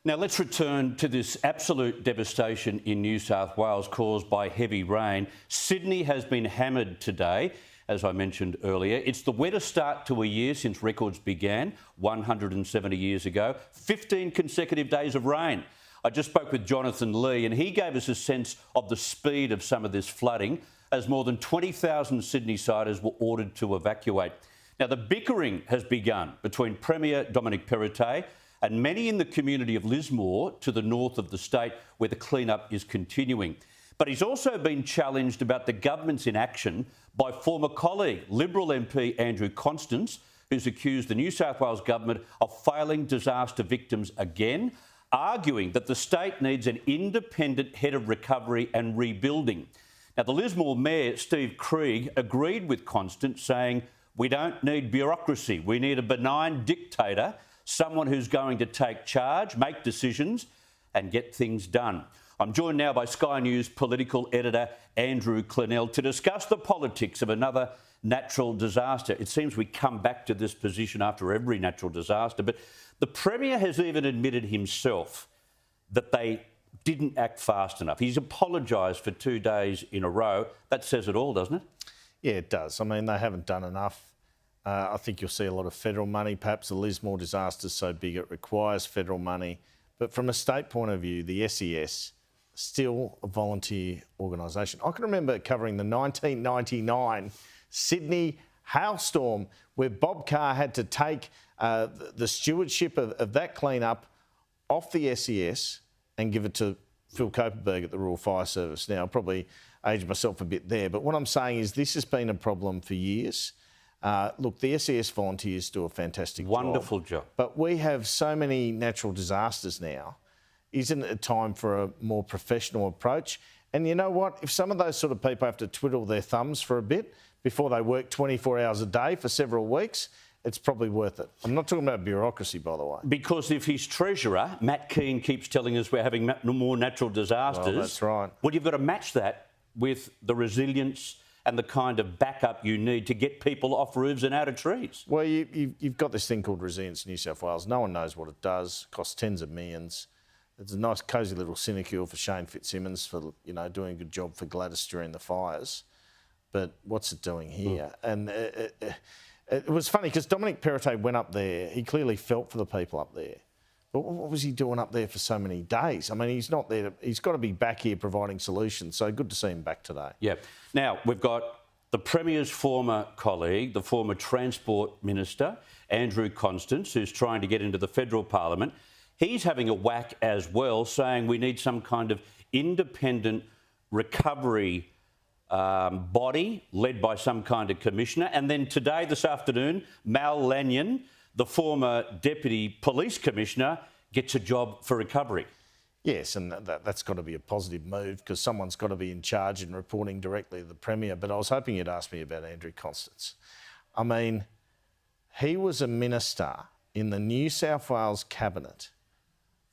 Now let's return to this absolute devastation in New South Wales caused by heavy rain. Sydney has been hammered today, as I mentioned earlier. It's the wettest start to a year since records began 170 years ago. 15 consecutive days of rain. I just spoke with Jonathan Lee and he gave us a sense of the speed of some of this flooding as more than 20,000 Sydney-siders were ordered to evacuate. Now the bickering has begun between Premier Dominic Perrottet and many in the community of Lismore to the north of the state where the clean-up is continuing. But he's also been challenged about the government's inaction by former colleague, Liberal MP Andrew Clennell, who's accused the New South Wales government of failing disaster victims again, arguing that the state needs an independent head of recovery and rebuilding. Now, the Lismore Mayor, Steve Krieg, agreed with Clennell, saying, "We don't need bureaucracy. We need a benign dictator, someone who's going to take charge, make decisions and get things done." I'm joined now by Sky News political editor Andrew Clennell to discuss the politics of another natural disaster. It seems we come back to this position after every natural disaster, but the Premier has even admitted himself that they didn't act fast enough. He's apologised for 2 days in a row. That says it all, doesn't it? Yeah, it does. I mean, they haven't done enough. I think you'll see a lot of federal money. Perhaps the Lismore disaster is so big it requires federal money. But from a state point of view, the SES, still a volunteer organisation. I can remember covering the 1999 Sydney hailstorm where Bob Carr had to take the stewardship of that clean-up off the SES and give it to Phil Coperberg at the Royal Fire Service. Now, I'll probably aged myself a bit there, but what I'm saying is this has been a problem for years. Look, the SES volunteers do a fantastic Wonderful job. But we have so many natural disasters now. Isn't it time for a more professional approach? And you know what? If some of those sort of people have to twiddle their thumbs for a bit before they work 24 hours a day for several weeks, it's probably worth it. I'm not talking about bureaucracy, by the way. Because if his treasurer, Matt Keane, keeps telling us we're having more natural disasters... Well, that's right. Well, you've got to match that with the resilience and the kind of backup you need to get people off roofs and out of trees. Well, you've got this thing called Resilience New South Wales. No one knows what it does. It costs tens of millions. It's a nice, cosy little sinecure for Shane Fitzsimmons for, you know, doing a good job for Gladys during the fires. But what's it doing here? And it was funny because Dominic Perrottet went up there. He clearly felt for the people up there. But what was he doing up there for so many days? I mean, he's not there. He's got to be back here providing solutions. So good to see him back today. Yeah. Now, we've got the Premier's former colleague, the former Transport Minister, Andrew Clennell, who's trying to get into the federal parliament. He's having a whack as well, saying we need some kind of independent recovery body led by some kind of commissioner. And then today, this afternoon, Mal Lanyon, the former Deputy Police Commissioner, gets a job for recovery. Yes, and that's got to be a positive move because someone's got to be in charge and reporting directly to the Premier. But I was hoping you'd ask me about Andrew Clennell. I mean, he was a minister in the New South Wales Cabinet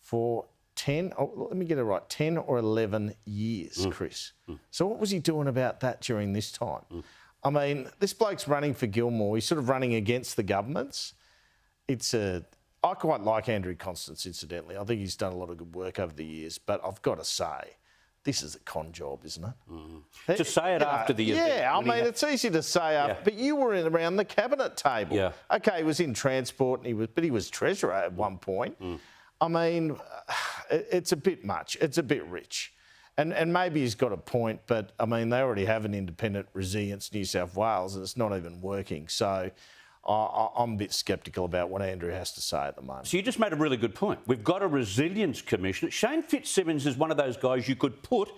for 10 or 11 years, Chris. So what was he doing about that during this time? I mean, this bloke's running for Gilmore. He's sort of running against the governments. I quite like Andrew Clennell, incidentally. I think he's done a lot of good work over the years, but I've got to say, this is a con job, isn't it? To say it after the event. Yeah, I mean, it's easy to say after, but you were around the cabinet table. Yeah. OK, he was in transport, and he was treasurer at one point. I mean, it's a bit much. It's a bit rich. And maybe he's got a point, but, I mean, they already have an independent Resilience New South Wales, and it's not even working. So I'm a bit sceptical about what Andrew has to say at the moment. So you just made a really good point. We've got a Resilience Commissioner. Shane Fitzsimmons is one of those guys you could put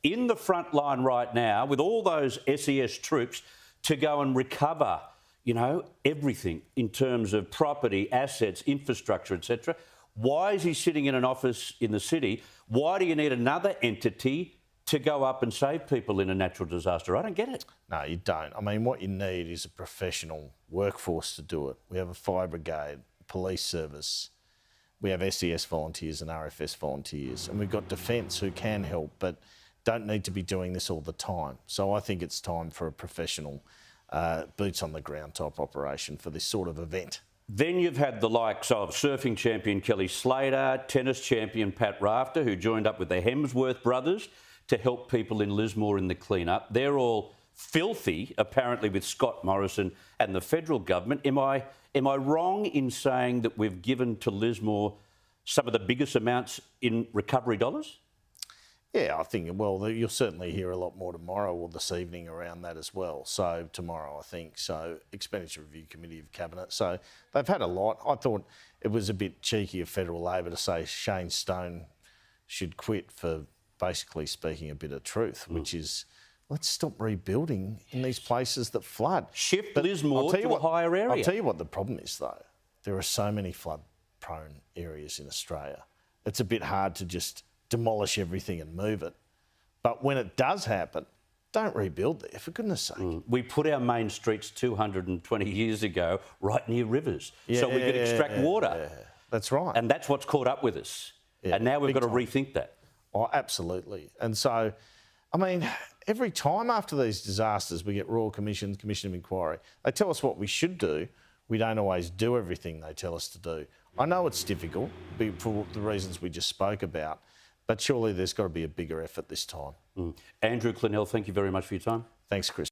in the front line right now with all those SES troops to go and recover, you know, everything in terms of property, assets, infrastructure, etc. Why is he sitting in an office in the city? Why do you need another entity to go up and save people in a natural disaster? I don't get it. No, you don't. I mean, what you need is a professional workforce to do it. We have a fire brigade, police service. We have SES volunteers and RFS volunteers. And we've got Defence who can help, but don't need to be doing this all the time. So I think it's time for a professional boots on the ground type operation for this sort of event. Then you've had the likes of surfing champion Kelly Slater, tennis champion Pat Rafter, who joined up with the Hemsworth brothers to help people in Lismore in the clean-up. They're all filthy, apparently, with Scott Morrison and the federal government. Am I wrong in saying that we've given to Lismore some of the biggest amounts in recovery dollars? Yeah, I think, well, you'll certainly hear a lot more tomorrow or this evening around that as well. So tomorrow, I think. So Expenditure Review Committee of Cabinet. So they've had a lot. I thought it was a bit cheeky of Federal Labor to say Shane Stone should quit for basically speaking a bit of truth, which is, let's stop rebuilding in these places that flood. Shift Lismore to a higher area. I'll tell you what the problem is, though. There are so many flood-prone areas in Australia. It's a bit hard to just demolish everything and move it. But when it does happen, don't rebuild there, for goodness sake. We put our main streets 220 years ago right near rivers so we could extract water. Yeah, that's right. And that's what's caught up with us. Yeah, and now we've got to time. rethink that. Oh, absolutely. And so, I mean, every time after these disasters, we get Royal Commissions, Commission of Inquiry. They tell us what we should do. We don't always do everything they tell us to do. I know it's difficult for the reasons we just spoke about, but surely there's got to be a bigger effort this time. Andrew Clennell, thank you very much for your time. Thanks, Chris.